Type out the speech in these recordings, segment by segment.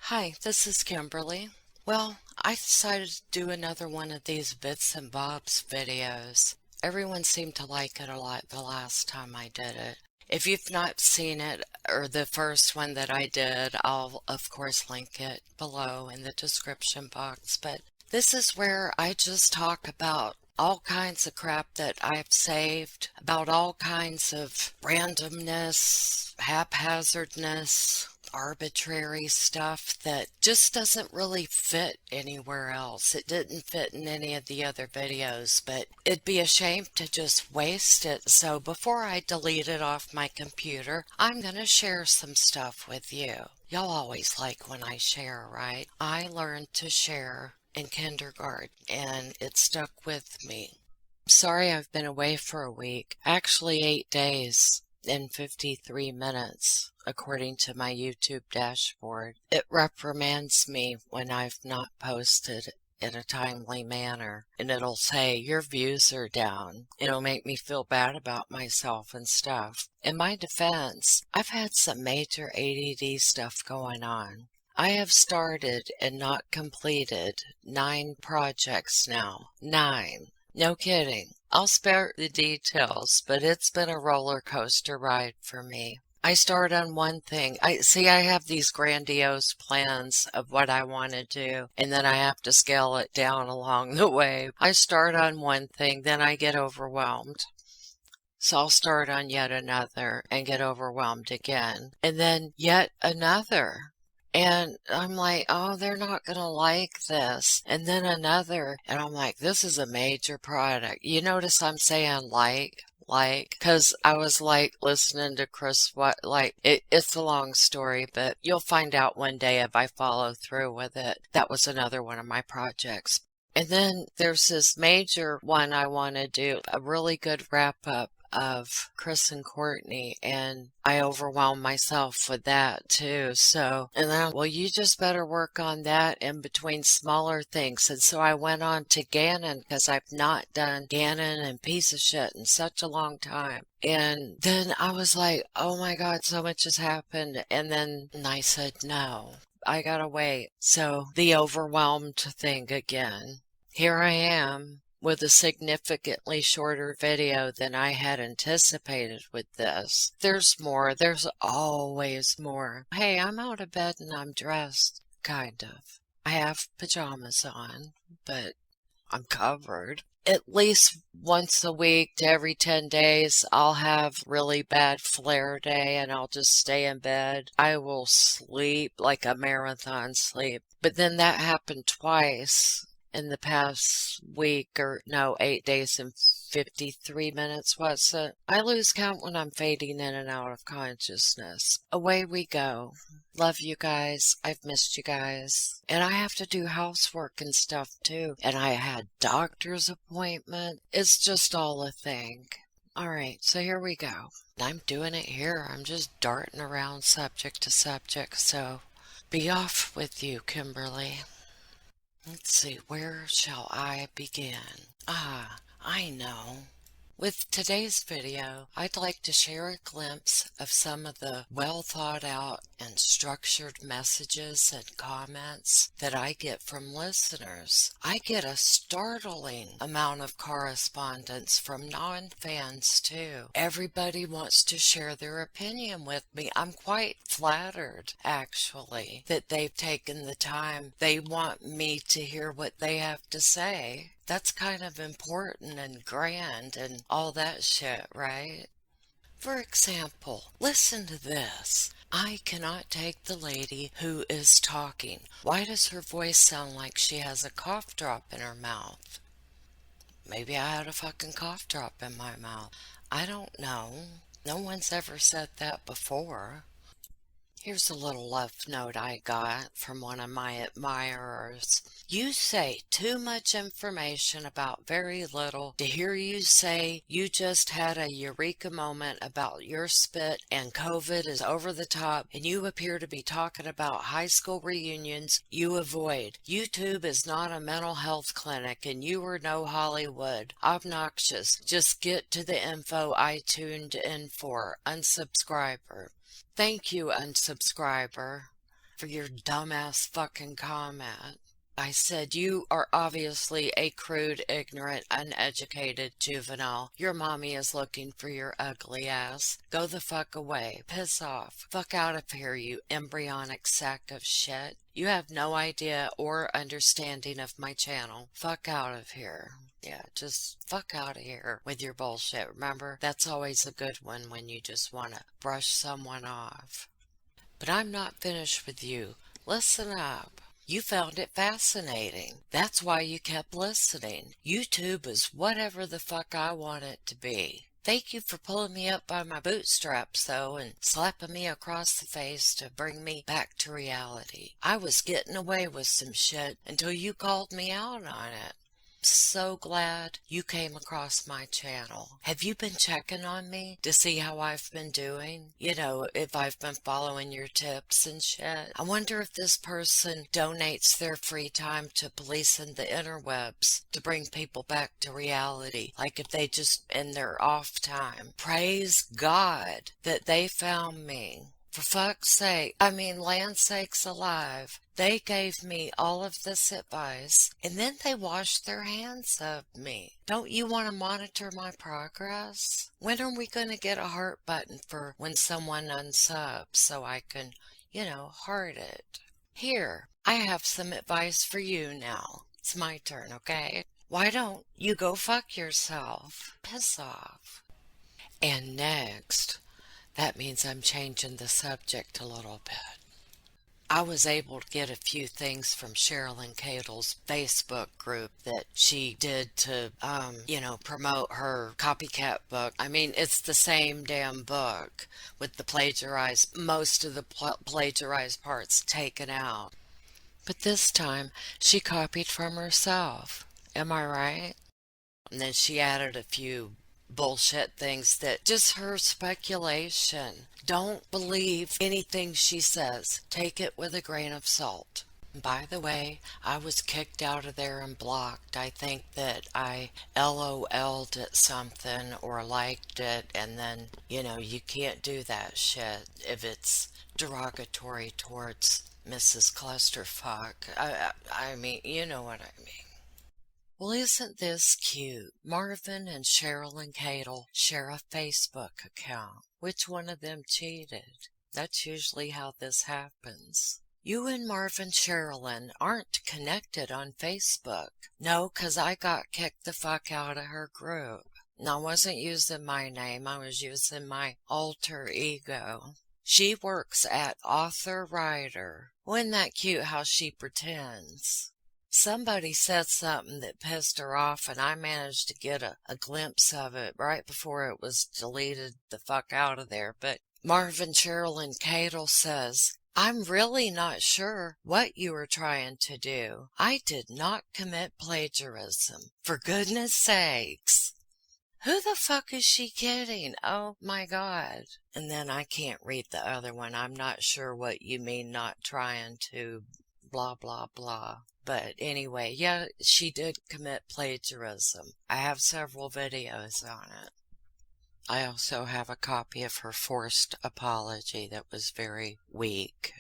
Hi, this is Kimberly. Well, I decided to do another one of these bits and bobs videos. Everyone seemed to like it a lot the last time I did it. If you've not seen it, or the first one that I did, I'll of course link it below in the description box. But this is where I just talk about all kinds of crap that I've saved, about all kinds of randomness, haphazardness, arbitrary stuff that just doesn't really fit anywhere else. It didn't fit in any of the other videos, but it'd be a shame to just waste it. So before I delete it off my computer, I'm going to share some stuff with you. Y'all always like when I share, right? I learned to share in kindergarten and it stuck with me. Sorry I've been away for a week. Actually 8 days and 53 minutes, according to my YouTube dashboard. It reprimands me when I've not posted in a timely manner, and it'll say your views are down. It'll make me feel bad about myself and stuff. In my defense, I've had some major ADD stuff going on. I have started and not completed 9 projects now. 9. No kidding. I'll spare the details, but it's been a roller coaster ride for me. I start on one thing. I have these grandiose plans of what I want to do, and then I have to scale it down along the way. I start on one thing, then I get overwhelmed. So I'll start on yet another and get overwhelmed again, and then yet another. And I'm like, oh, they're not going to like this. And then another. And I'm like, this is a major product. You notice I'm saying because I was like listening to Chris, it's a long story, but you'll find out one day if I follow through with it. That was another one of my projects. And then there's this major one I want to do, a really good wrap up of Chris and Courtney, and I overwhelmed myself with that too. So, and then, well, you just better work on that in between smaller things. And so I went on to Gannon because I've not done Gannon and Piece of Shit in such a long time. And then I was like, oh my God, so much has happened. And then I said, no, I gotta wait. So the overwhelmed thing again. Here I am with a significantly shorter video than I had anticipated with this. There's more. There's always more. Hey, I'm out of bed and I'm dressed. Kind of. I have pajamas on, but I'm covered. At least once a week to every 10 days, I'll have really bad flare day and I'll just stay in bed. I will sleep like a marathon sleep. But then that happened twice in the past week, 8 days and 53 minutes, was it? I lose count when I'm fading in and out of consciousness. Away we go. Love you guys. I've missed you guys. And I have to do housework and stuff too. And I had doctor's appointment. It's just all a thing. Alright, so here we go. I'm doing it here. I'm just darting around subject to subject, so be off with you, Kimberly. Let's see, where shall I begin? I know. With today's video, I'd like to share a glimpse of some of the well thought out and structured messages and comments that I get from listeners. I get a startling amount of correspondence from non-fans too. Everybody wants to share their opinion with me. I'm quite flattered, actually, that they've taken the time. They want me to hear what they have to say. That's kind of important and grand and all that shit, right? For example, listen to this. I cannot take the lady who is talking. Why does her voice sound like she has a cough drop in her mouth? Maybe I had a fucking cough drop in my mouth. I don't know. No one's ever said that before. Here's a little love note I got from one of my admirers. You say too much information about very little. To hear you say you just had a eureka moment about your spit and COVID is over the top, and you appear to be talking about high school reunions you avoid. YouTube is not a mental health clinic, and you are no Hollywood. Obnoxious. Just get to the info I tuned in for. Unsubscriber. Thank you, unsubscriber, for your dumbass fucking comment. I said, you are obviously a crude, ignorant, uneducated juvenile. Your mommy is looking for your ugly ass. Go the fuck away. Piss off. Fuck out of here, you embryonic sack of shit. You have no idea or understanding of my channel. Fuck out of here. Yeah, just fuck out of here with your bullshit. Remember, that's always a good one when you just want to brush someone off. But I'm not finished with you. Listen up. You found it fascinating. That's why you kept listening. YouTube is whatever the fuck I want it to be. Thank you for pulling me up by my bootstraps, though, and slapping me across the face to bring me back to reality. I was getting away with some shit until you called me out on it. So glad you came across my channel. Have you been checking on me to see how I've been doing? You know, if I've been following your tips and shit. I wonder if this person donates their free time to policing the interwebs to bring people back to reality. Like if they just in their off time. Praise God that they found me. For fuck's sake, land sakes alive. They gave me all of this advice, and then they washed their hands of me. Don't you want to monitor my progress? When are we going to get a heart button for when someone unsubs so I can, heart it? Here, I have some advice for you now. It's my turn, okay? Why don't you go fuck yourself? Piss off. And next, that means I'm changing the subject a little bit. I was able to get a few things from Cheryln Cadle's Facebook group that she did to, promote her copycat book. It's the same damn book with the most of the plagiarized parts taken out. But this time, she copied from herself. Am I right? And then she added a few bullshit things that just her speculation. Don't believe anything she says. Take it with a grain of salt. By the way, I was kicked out of there and blocked. I think that I LOL'd at something or liked it, and then, you can't do that shit if it's derogatory towards Mrs. Clusterfuck. You know what I mean. Well, isn't this cute? Marvin and Cheryln Cadle share a Facebook account. Which one of them cheated? That's usually how this happens. You and Marvin Cheryln aren't connected on Facebook. No, 'cause I got kicked the fuck out of her group. And I wasn't using my name. I was using my alter ego. She works at Author Writer. Wasn't that cute how she pretends? Somebody said something that pissed her off, and I managed to get a glimpse of it right before it was deleted the fuck out of there. But Marvin Cheryln Cadle says, I'm really not sure what you were trying to do. I did not commit plagiarism. For goodness sakes. Who the fuck is she kidding? Oh my God. And then I can't read the other one. I'm not sure what you mean not trying to blah, blah, blah. But anyway, yeah, she did commit plagiarism. I have several videos on it. I also have a copy of her forced apology that was very weak.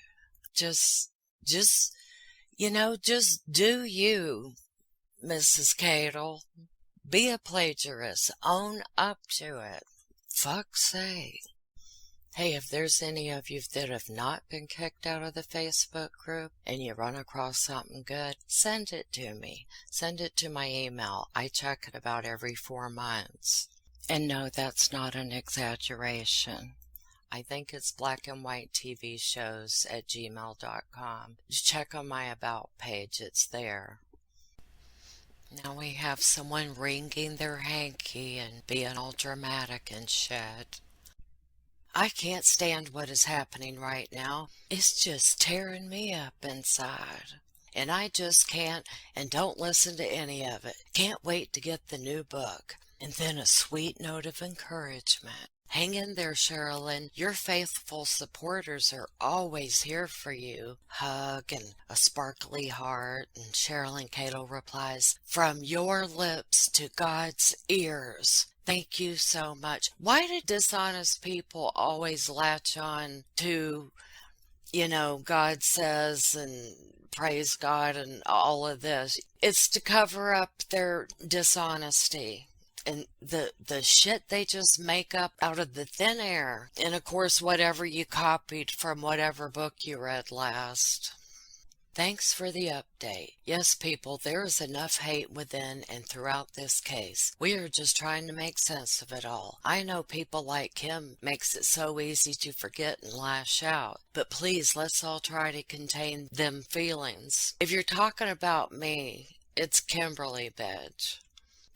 Just do you, Mrs. Cadle. Be a plagiarist. Own up to it. Fuck's sake. Hey, if there's any of you that have not been kicked out of the Facebook group and you run across something good, send it to me. Send it to my email. I check it about every 4 months. And no, that's not an exaggeration. I think it's blackandwhitetvshows@gmail.com. Just check on my About page. It's there. Now we have someone wringing their hanky and being all dramatic and shit. I can't stand what is happening right now. It's just tearing me up inside. And I just can't and don't listen to any of it. Can't wait to get the new book. And then a sweet note of encouragement. Hang in there, Cheryln. Your faithful supporters are always here for you. Hug and a sparkly heart. And Cheryln Cadle replies, from your lips to God's ears. Thank you so much. Why do dishonest people always latch on to God says and praise God and all of this. It's to cover up their dishonesty and the shit they just make up out of the thin air. And of course, whatever you copied from whatever book you read last. Thanks for the update. Yes, people, there is enough hate within and throughout this case. We are just trying to make sense of it all. I know people like Kim makes it so easy to forget and lash out, but please, let's all try to contain them feelings. If you're talking about me, it's Kimberley, bitch.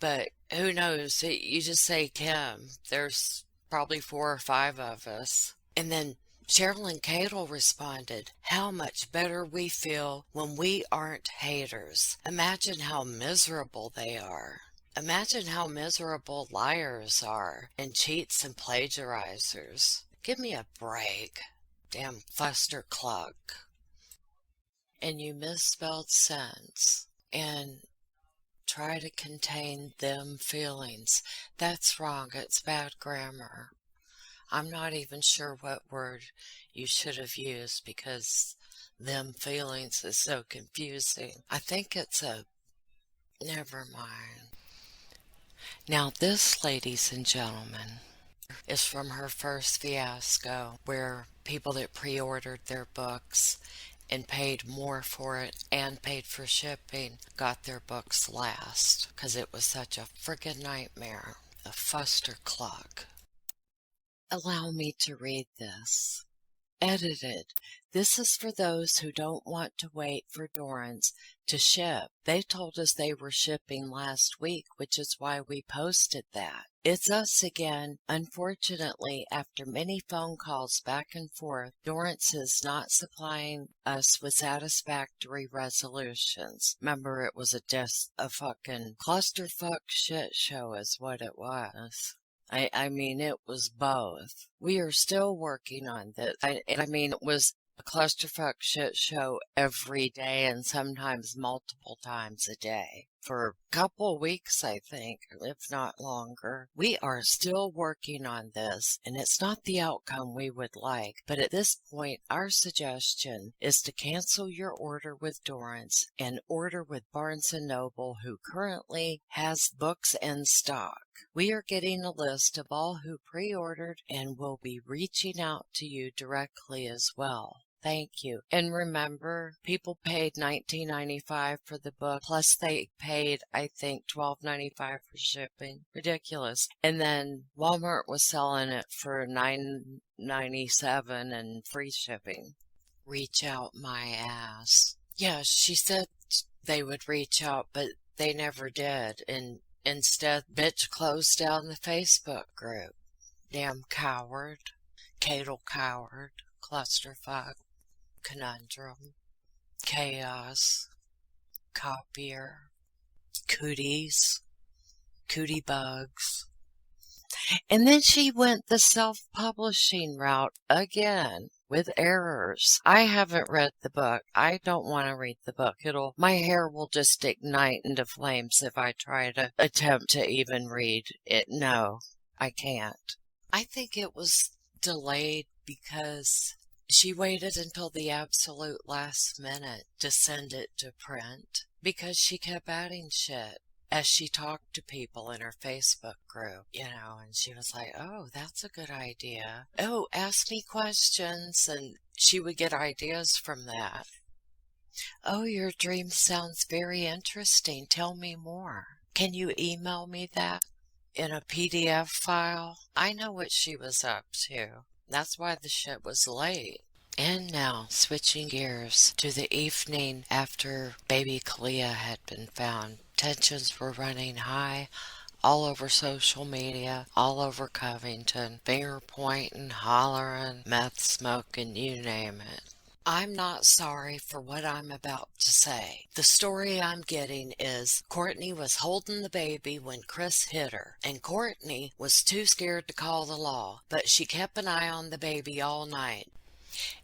But who knows? You just say Kim. There's probably 4 or 5 of us. And then Cheryln Cadle responded, "How much better we feel when we aren't haters. Imagine how miserable they are. Imagine how miserable liars are, and cheats and plagiarizers. Give me a break. Damn clusterclug. And you misspelled sense. And try to contain them feelings. That's wrong. It's bad grammar. I'm not even sure what word you should have used because them feelings is so confusing. I think it's never mind. Now this, ladies and gentlemen, is from her first fiasco where people that pre-ordered their books and paid more for it and paid for shipping got their books last because it was such a friggin' nightmare. A fusterclug. Allow me to read this. Edited. This is for those who don't want to wait for Dorrance to ship. They told us they were shipping last week, which is why we posted that. It's us again. Unfortunately, after many phone calls back and forth, Dorrance is not supplying us with satisfactory resolutions. Remember, it was a fucking clusterfuck shit show is what it was. I mean, it was both. We are still working on this. It was a clusterfuck shit show every day and sometimes multiple times a day. For a couple of weeks, I think, if not longer. We are still working on this, and it's not the outcome we would like. But at this point, our suggestion is to cancel your order with Dorrance and order with Barnes & Noble, who currently has books in stock. We are getting a list of all who pre-ordered and will be reaching out to you directly as well. Thank you. And remember, people paid $19.95 for the book, plus they paid, I think, $12.95 for shipping. Ridiculous. And then Walmart was selling it for $9.97 and free shipping. Reach out my ass. Yeah, she said they would reach out, but they never did. And instead, bitch closed down the Facebook group. Damn coward. Cadle coward. Clusterfuck. Conundrum. Chaos. Copier. Cooties. Cootie bugs. And then she went the self-publishing route again with errors. I haven't read the book. I don't want to read the book. My hair will just ignite into flames if I try to attempt to even read it. No, I can't. I think it was delayed because she waited until the absolute last minute to send it to print because she kept adding shit as she talked to people in her Facebook group, and she was like, oh, that's a good idea. Oh, ask me questions, and she would get ideas from that. Oh, your dream sounds very interesting. Tell me more. Can you email me that in a PDF file? I know what she was up to. That's why the shit was late. And now, switching gears to the evening after baby Kalia had been found. Tensions were running high all over social media, all over Covington, finger pointing, hollering, meth smoking, you name it. I'm not sorry for what I'm about to say. The story I'm getting is Courtney was holding the baby when Chris hit her, and Courtney was too scared to call the law, but she kept an eye on the baby all night.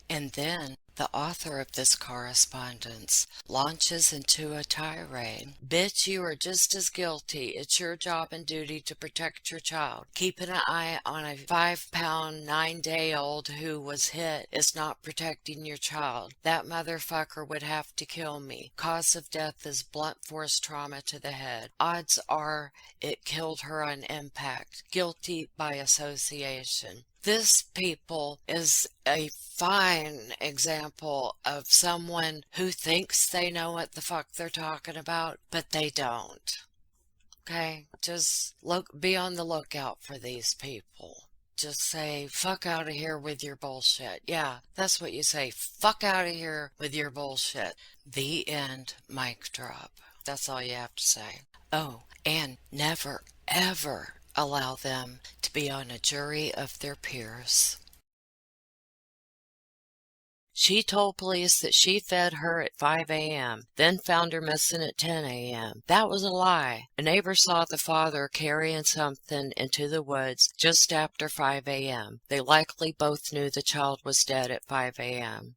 And then The author of this correspondence launches into a tirade. Bitch, you are just as guilty. It's your job and duty to protect your child. Keeping an eye on a 5-pound, 9-day-old who was hit is not protecting your child. That motherfucker would have to kill me. Cause of death is blunt force trauma to the head. Odds are it killed her on impact. Guilty by association. This, people, is a fine example of someone who thinks they know what the fuck they're talking about, but they don't. Okay? Just be on the lookout for these people. Just say, fuck out of here with your bullshit. Yeah, that's what you say. Fuck out of here with your bullshit. The end. Mic drop. That's all you have to say. Oh, and never, ever allow them to be on a jury of their peers. She told police that she fed her at 5 a.m., then found her missing at 10 a.m. That was a lie. A neighbor saw the father carrying something into the woods just after 5 a.m. They likely both knew the child was dead at 5 a.m.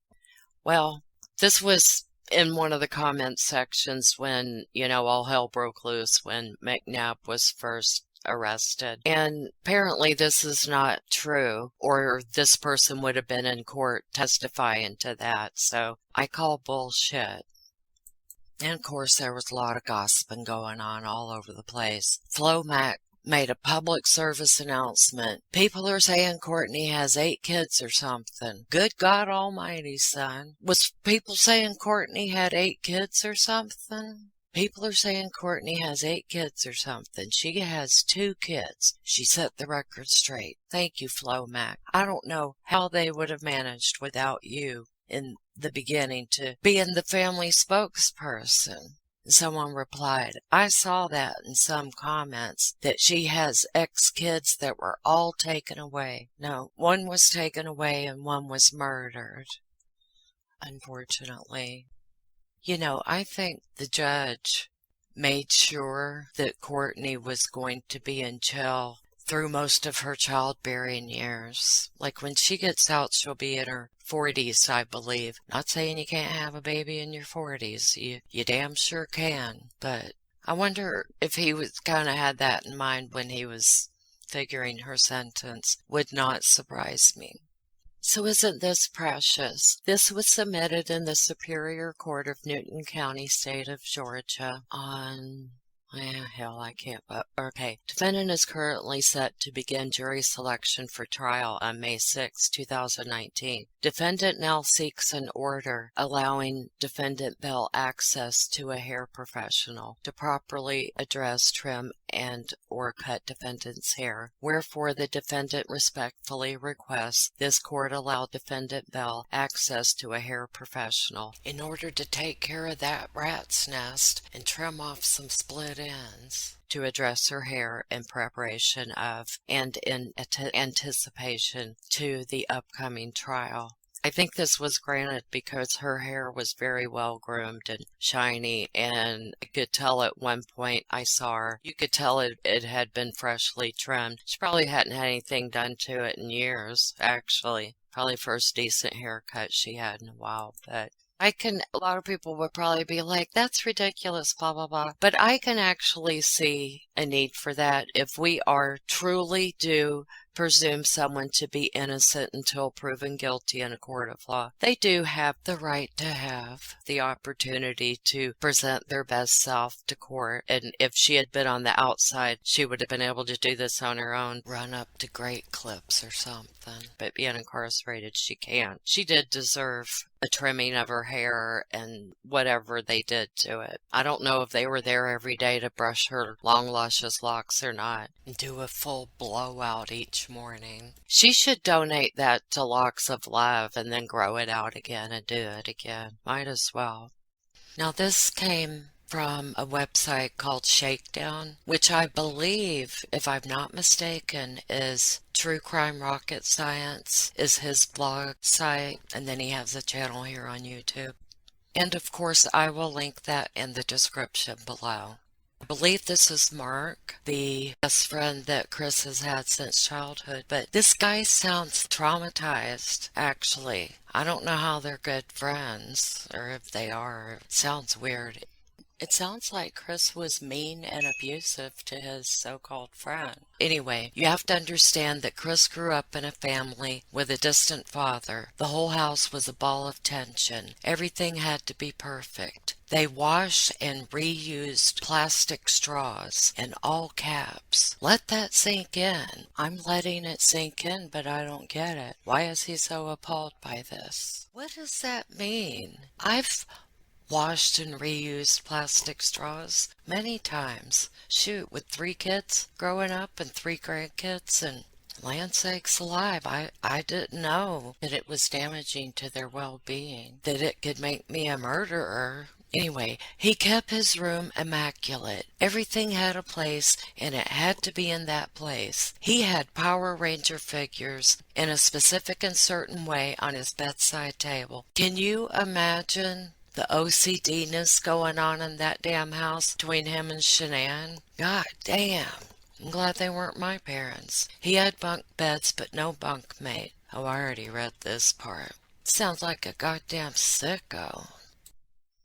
Well, this was in one of the comment sections when, all hell broke loose when McNabb was first arrested. And apparently this is not true, or this person would have been in court testifying to that. So I call bullshit. And of course there was a lot of gossiping going on all over the place. Flomac made a public service announcement. People are saying Courtney has 8 kids or something. Good God Almighty, son. Was people saying Courtney had 8 kids or something? People are saying Courtney has 8 kids or something. She has 2 kids. She set the record straight. Thank you, Flomac. I don't know how they would have managed without you in the beginning to being the family spokesperson. Someone replied, I saw that in some comments, that she has ex-kids that were all taken away. No, one was taken away and one was murdered, unfortunately. I think the judge made sure that Courtney was going to be in jail through most of her childbearing years. Like when she gets out, she'll be in her 40s, I believe. Not saying you can't have a baby in your 40s. You damn sure can. But I wonder if he was kind of had that in mind when he was figuring her sentence. Would not surprise me. So isn't this precious? This was submitted in the Superior Court of Newton County, State of Georgia on... I can't, but okay. Defendant is currently set to begin jury selection for trial on May 6, 2019. Defendant now seeks an order allowing Defendant Bell access to a hair professional to properly address, trim, and or cut defendant's hair. Wherefore, the defendant respectfully requests this court allow Defendant Bell access to a hair professional in order to take care of that rat's nest and trim off some split ends, to address her hair in preparation of and in anticipation to the upcoming trial. I think this was granted because her hair was very well groomed and shiny, and I could tell at one point I saw her, you could tell it had been freshly trimmed. She probably hadn't had anything done to it in years, actually. Probably first decent haircut she had in a while, but a lot of people would probably be like, that's ridiculous, blah, blah, blah. But I can actually see a need for that if we are truly do presume someone to be innocent until proven guilty in a court of law. They do have the right to have the opportunity to present their best self to court. And if she had been on the outside, she would have been able to do this on her own, run up to great clips or something. But being incarcerated, she can't. She did deserve a trimming of her hair and whatever they did to it. I don't know if they were there every day to brush her long luscious locks or not, and do a full blowout each morning. She should donate that to Locks of Love and then grow it out again and do it again. Might as well. Now this came from a website called Shakedown, which I believe, if I'm not mistaken, is True Crime Rocket Science is his blog site, and then he has a channel here on YouTube. And of course I will link that in the description below. I believe this is Mark, the best friend that Chris has had since childhood, but this guy sounds traumatized, actually. I don't know how they're good friends, or if they are. It sounds weird. It sounds like Chris was mean and abusive to his so-called friend. Anyway, you have to understand that Chris grew up in a family with a distant father. The whole house was a ball of tension. Everything had to be perfect. They washed and reused plastic straws in all caps. Let that sink in. I'm letting it sink in, but I don't get it. Why is he so appalled by this? What does that mean? I've washed and reused plastic straws many times. Shoot, with 3 kids growing up and 3 grandkids, and land sakes alive, I didn't know that it was damaging to their well-being, that it could make me a murderer. Anyway, he kept his room immaculate. Everything had a place, and it had to be in that place. He had Power Ranger figures in a specific and certain way on his bedside table. Can you imagine the OCD-ness going on in that damn house between him and Shanann? God damn. I'm glad they weren't my parents. He had bunk beds, but no bunk mate. Oh, I already read this part. Sounds like a goddamn sicko.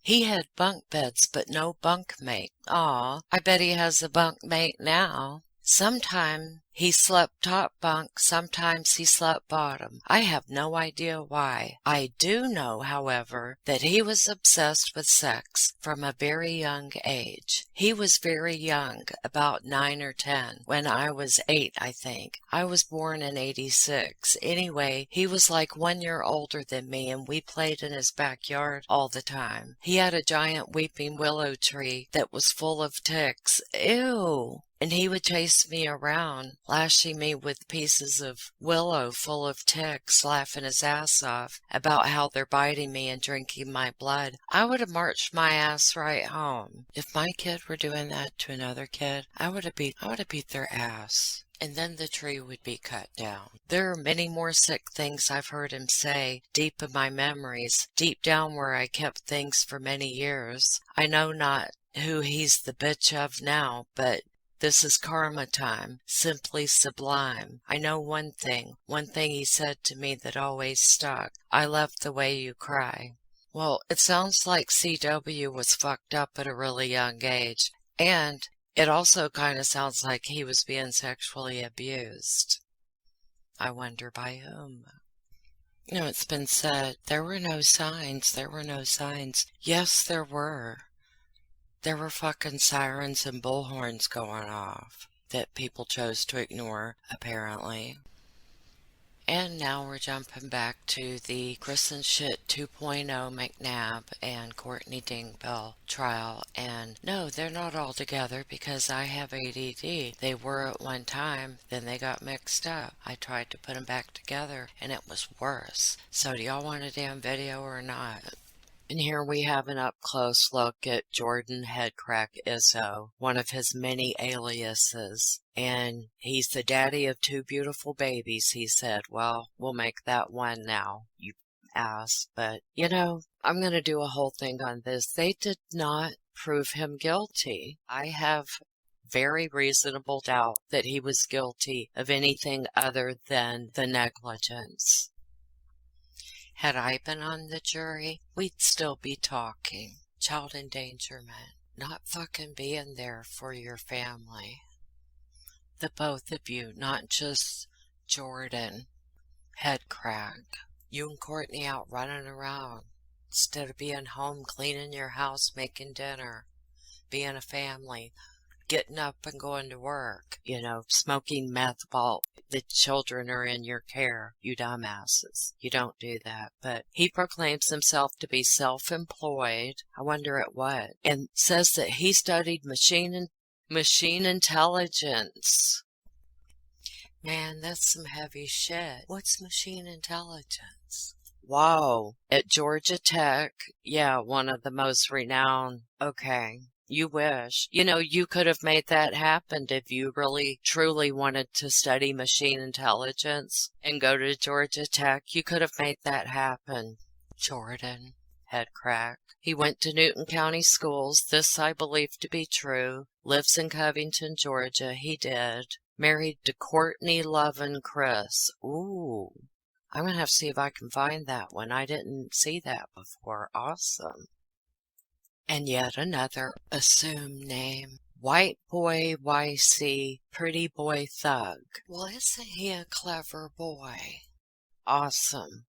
He had bunk beds, but no bunk mate. Aw, I bet he has a bunk mate now. Sometime he slept top bunk, sometimes he slept bottom. I have no idea why. I do know, however, that he was obsessed with sex from a very young age. He was very young, about 9 or 10, when I was 8, I think. I was born in 86. Anyway, he was like 1 year older than me, and we played in his backyard all the time. He had a giant weeping willow tree that was full of ticks. Ew! And he would chase me around, lashing me with pieces of willow full of ticks, laughing his ass off about how they're biting me and drinking my blood. I would have marched my ass right home. If my kid were doing that to another kid, I would have beat their ass. And then the tree would be cut down. There are many more sick things I've heard him say, deep in my memories, deep down where I kept things for many years. I know not who he's the bitch of now, but this is karma time, simply sublime. I know one thing he said to me that always stuck. I love the way you cry. Well, it sounds like CW was fucked up at a really young age, and it also kind of sounds like he was being sexually abused. I wonder by whom. You know, it's been said, there were no signs. Yes, there were. There were fucking sirens and bullhorns going off that people chose to ignore, apparently. And now we're jumping back to the Chris and Shit 2.0 McNabb and Courtney Bell trial. And no, they're not all together because I have ADD. They were at one time, then they got mixed up. I tried to put them back together and it was worse. So do y'all want a damn video or not? And here we have an up-close look at Jordan Headcrack Izzo, one of his many aliases. And he's the daddy of 2 beautiful babies, he said. Well, we'll make that one now, you ass. But, you know, I'm going to do a whole thing on this. They did not prove him guilty. I have very reasonable doubt that he was guilty of anything other than the negligence. Had I been on the jury, we'd still be talking. Child endangerment. Not fucking being there for your family. The both of you, not just Jordan. Headcrack. You and Courtney out running around. Instead of being home, cleaning your house, making dinner. Being a family. Getting up and going to work. You know, smoking meth while the children are in your care. You dumbasses. You don't do that. But he proclaims himself to be self-employed. I wonder at what. And says that he studied machine intelligence. Man, that's some heavy shit. What's machine intelligence? Whoa. At Georgia Tech. Yeah, one of the most renowned. Okay. You wish. You know, you could have made that happen if you really, truly wanted to study machine intelligence and go to Georgia Tech. You could have made that happen. Jordan Headcrack. He went to Newton County schools. This I believe to be true. Lives in Covington, Georgia. He did. Married to Courtney Lovin' Chris. Ooh. I'm going to have to see if I can find that one. I didn't see that before. Awesome. And yet another assumed name. White Boy YC, Pretty Boy Thug. Well, isn't he a clever boy? Awesome.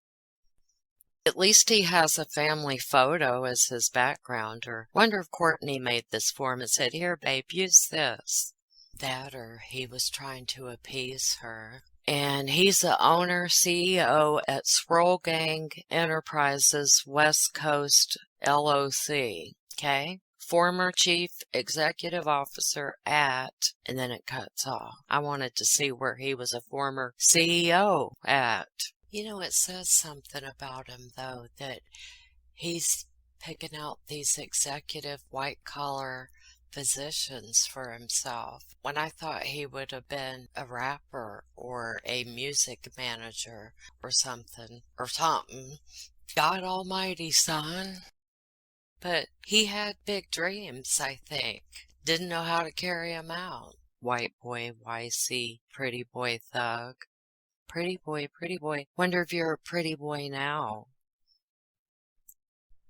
At least he has a family photo as his background. Or wonder if Courtney made this for him and said, "Here, babe, use this." That or he was trying to appease her. And he's the owner, CEO at Swirl Gang Enterprises West Coast LOC. Okay? Former Chief Executive Officer at, and then it cuts off. I wanted to see where he was a former CEO at. You know, it says something about him, though, that he's picking out these executive white-collar positions for himself, when I thought he would have been a rapper or a music manager or something. God almighty, son. But he had big dreams, I think. Didn't know how to carry them out. White Boy YC, Pretty Boy Thug. Pretty boy, pretty boy. Wonder if you're a pretty boy now.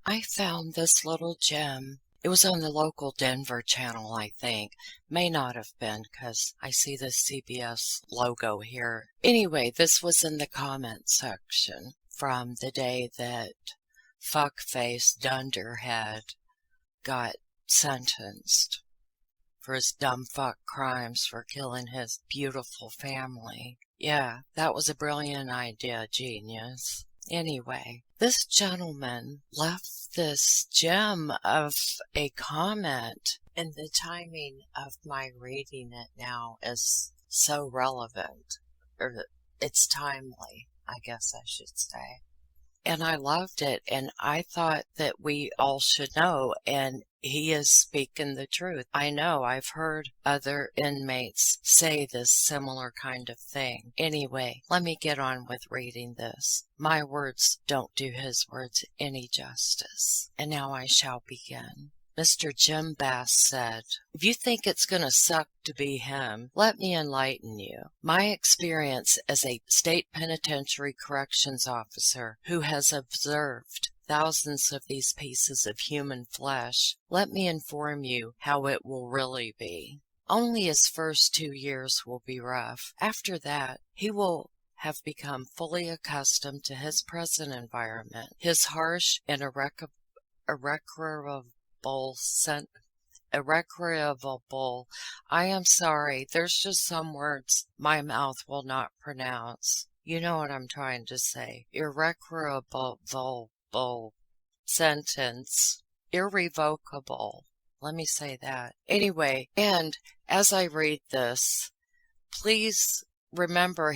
I found this little gem. It was on the local Denver channel, I think. May not have been, because I see the CBS logo here. Anyway, this was in the comment section from the day that fuckface Dunderhead got sentenced for his dumb fuck crimes for killing his beautiful family. Yeah, that was a brilliant idea, genius. Anyway, this gentleman left this gem of a comment, and the timing of my reading it now is so relevant. Or it's timely, I guess I should say. And I loved it, and I thought that we all should know, and he is speaking the truth. I know I've heard other inmates say this similar kind of thing. Anyway, let me get on with reading this. My words don't do his words any justice. And now I shall begin. Mr. Jim Bass said, "If you think it's going to suck to be him, let me enlighten you. My experience as a State Penitentiary Corrections Officer who has observed thousands of these pieces of human flesh, let me inform you how it will really be. Only his first 2 years will be rough. After that, he will have become fully accustomed to his present environment, his harsh and irreparable, I am sorry, there's just some words my mouth will not pronounce. You know what I'm trying to say. Irreparable sentence. Irrevocable. Let me say that. Anyway, and as I read this, please remember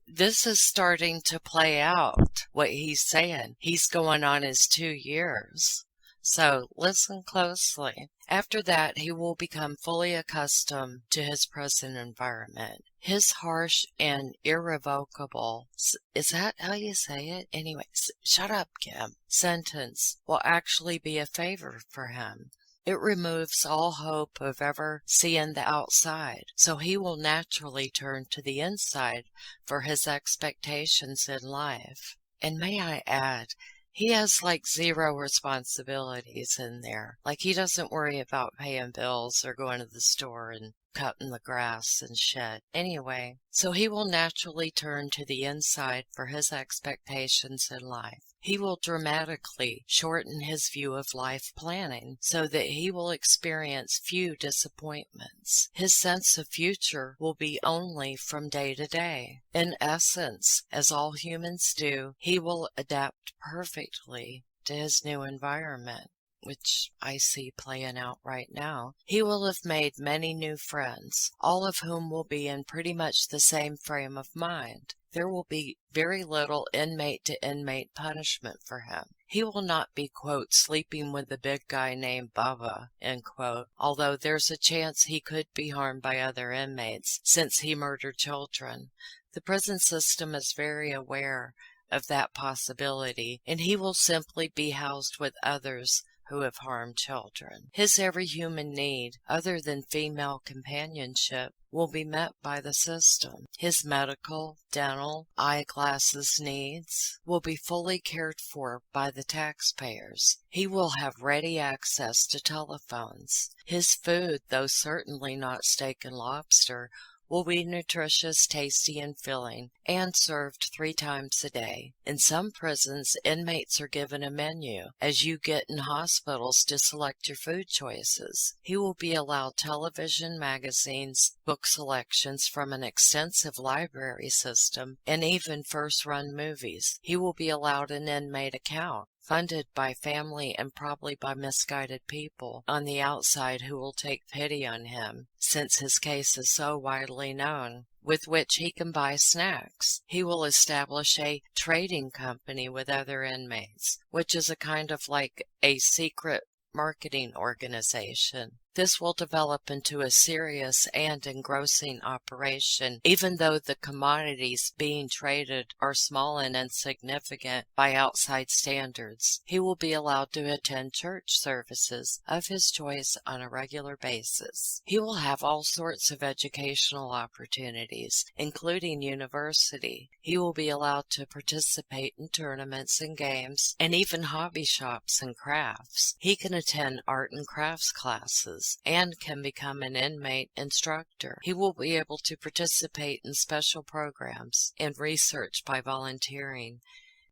this is starting to play out, what he's saying. He's going on his 2 years. So listen closely. After that, he will become fully accustomed to his present environment. His harsh and irrevocable, is that how you say it? Anyway, shut up, Kim. Sentence will actually be a favor for him. It removes all hope of ever seeing the outside, so he will naturally turn to the inside for his expectations in life. And may I add, he has like 0 responsibilities in there. Like he doesn't worry about paying bills or going to the store and cutting the grass and shit. Anyway, so he will naturally turn to the inside for his expectations in life. He will dramatically shorten his view of life planning so that he will experience few disappointments. His sense of future will be only from day to day. In essence, as all humans do, he will adapt perfectly to his new environment, which I see playing out right now. He will have made many new friends, all of whom will be in pretty much the same frame of mind. There will be very little inmate-to-inmate punishment for him. He will not be, quote, sleeping with the big guy named Bubba, end quote, although there's a chance he could be harmed by other inmates since he murdered children. The prison system is very aware of that possibility, and he will simply be housed with others who have harmed children. His every human need, other than female companionship, will be met by the system. His medical, dental, eyeglasses needs will be fully cared for by the taxpayers. He will have ready access to telephones. His food, though certainly not steak and lobster, will be nutritious, tasty, and filling, and served 3 times a day. In some prisons, inmates are given a menu, as you get in hospitals, to select your food choices. He will be allowed television, magazines, book selections from an extensive library system, and even first-run movies. He will be allowed an inmate account, funded by family and probably by misguided people on the outside who will take pity on him, since his case is so widely known, with which he can buy snacks. He will establish a trading company with other inmates, which is a kind of like a secret marketing organization. This will develop into a serious and engrossing operation, even though the commodities being traded are small and insignificant by outside standards. He will be allowed to attend church services of his choice on a regular basis. He will have all sorts of educational opportunities, including university. He will be allowed to participate in tournaments and games, and even hobby shops and crafts. He can attend art and crafts classes and can become an inmate instructor. He will be able to participate in special programs and research by volunteering.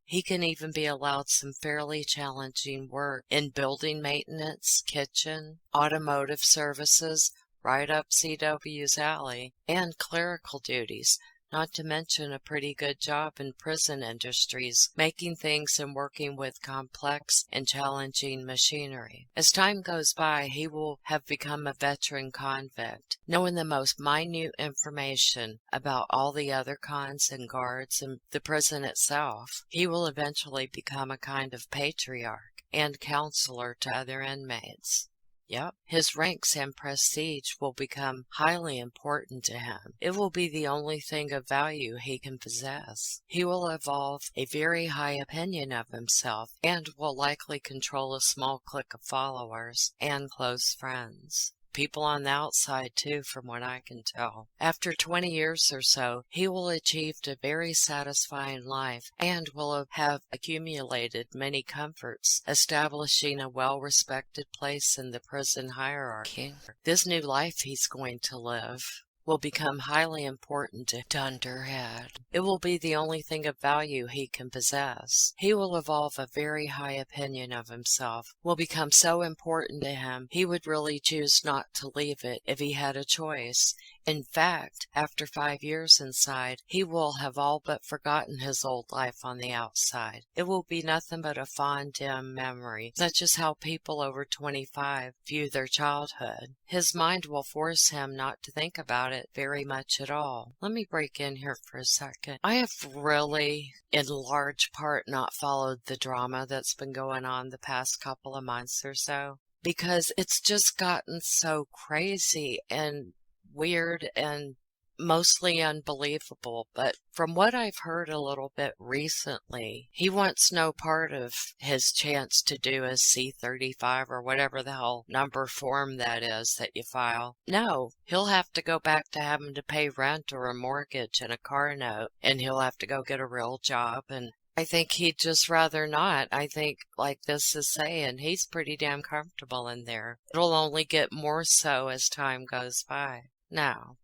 He can even be allowed some fairly challenging work in building maintenance, kitchen, automotive services, right up CW's alley, and clerical duties, not to mention a pretty good job in prison industries, making things and working with complex and challenging machinery. As time goes by, he will have become a veteran convict, knowing the most minute information about all the other cons and guards and the prison itself. He will eventually become a kind of patriarch and counselor to other inmates. Yep, his ranks and prestige will become highly important to him. It will be the only thing of value he can possess. He will evolve a very high opinion of himself and will likely control a small clique of followers and close friends. People on the outside, too, from what I can tell. After 20 years or so, he will achieve a very satisfying life and will have accumulated many comforts, establishing a well-respected place in the prison hierarchy. This new life he's going to live will become highly important to Dunderhead. It will be the only thing of value he can possess. He will evolve a very high opinion of himself, will become so important to him he would really choose not to leave it if he had a choice. In fact, after 5 years inside, he will have all but forgotten his old life on the outside. It will be nothing but a fond, dim memory, such as how people over 25 view their childhood. His mind will force him not to think about it very much at all. Let me break in here for a second. I have really, in large part, not followed the drama that's been going on the past couple of months or so, because it's just gotten so crazy and weird and mostly unbelievable. But from what I've heard a little bit recently, he wants no part of his chance to do his C-35 or whatever the hell number form that is that you file. No, he'll have to go back to having to pay rent or a mortgage and a car note, and he'll have to go get a real job. And I think he'd just rather not. I think, like this is saying, he's pretty damn comfortable in there. It'll only get more so as time goes by. No,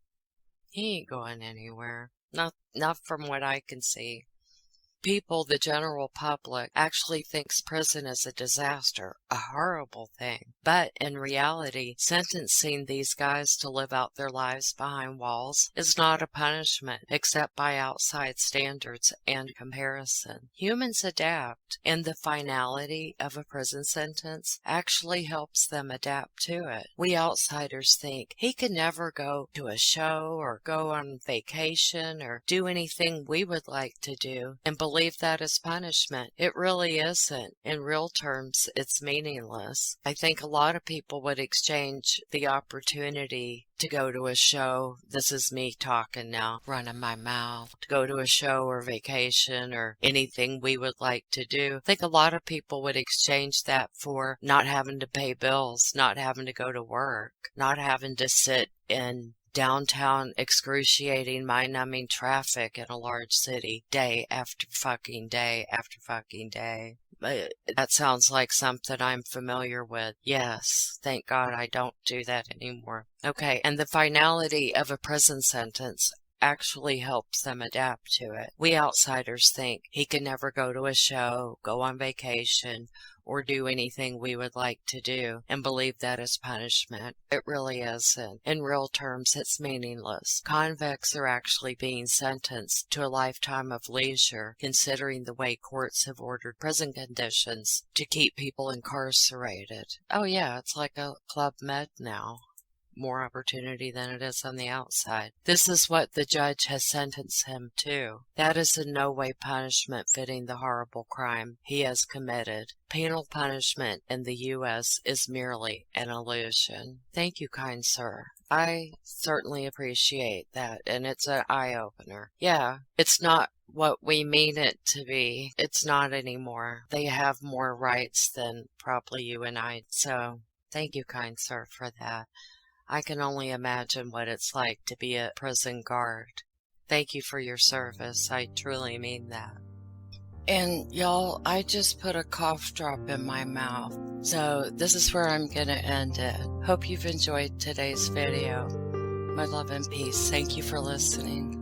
he ain't going anywhere. Not from what I can see. People, the general public, actually thinks prison is a disaster, a horrible thing. But in reality, sentencing these guys to live out their lives behind walls is not a punishment, except by outside standards and comparison. Humans adapt, and the finality of a prison sentence actually helps them adapt to it. We outsiders think he could never go to a show or go on vacation or do anything we would like to do, and believe believe that is punishment. It really isn't. In real terms, it's meaningless. I think a lot of people would exchange the opportunity to go to a show. This is me talking now, running my mouth. To go to a show or vacation or anything we would like to do. I think a lot of people would exchange that for not having to pay bills, not having to go to work, not having to sit in downtown excruciating, mind-numbing traffic in a large city day after fucking day after fucking day. That sounds like something I'm familiar with. Yes, thank God I don't do that anymore. Okay, and the finality of a prison sentence actually helps them adapt to it. We outsiders think he can never go to a show, go on vacation, or do anything we would like to do, and believe that is punishment. It really isn't. In real terms, it's meaningless. Convicts are actually being sentenced to a lifetime of leisure, considering the way courts have ordered prison conditions to keep people incarcerated. Oh yeah, it's like a Club Med now. More opportunity than it is on the outside. This is what the judge has sentenced him to. That is in no way punishment fitting the horrible crime he has committed. Penal punishment in the U.S. is merely an illusion. Thank you, kind sir. I certainly appreciate that, and it's an eye-opener. Yeah, it's not what we mean it to be. It's not anymore. They have more rights than probably you and I. So, thank you, kind sir, for that. I can only imagine what it's like to be a prison guard. Thank you for your service. I truly mean that. And y'all, I just put a cough drop in my mouth. So this is where I'm going to end it. Hope you've enjoyed today's video. My love and peace. Thank you for listening.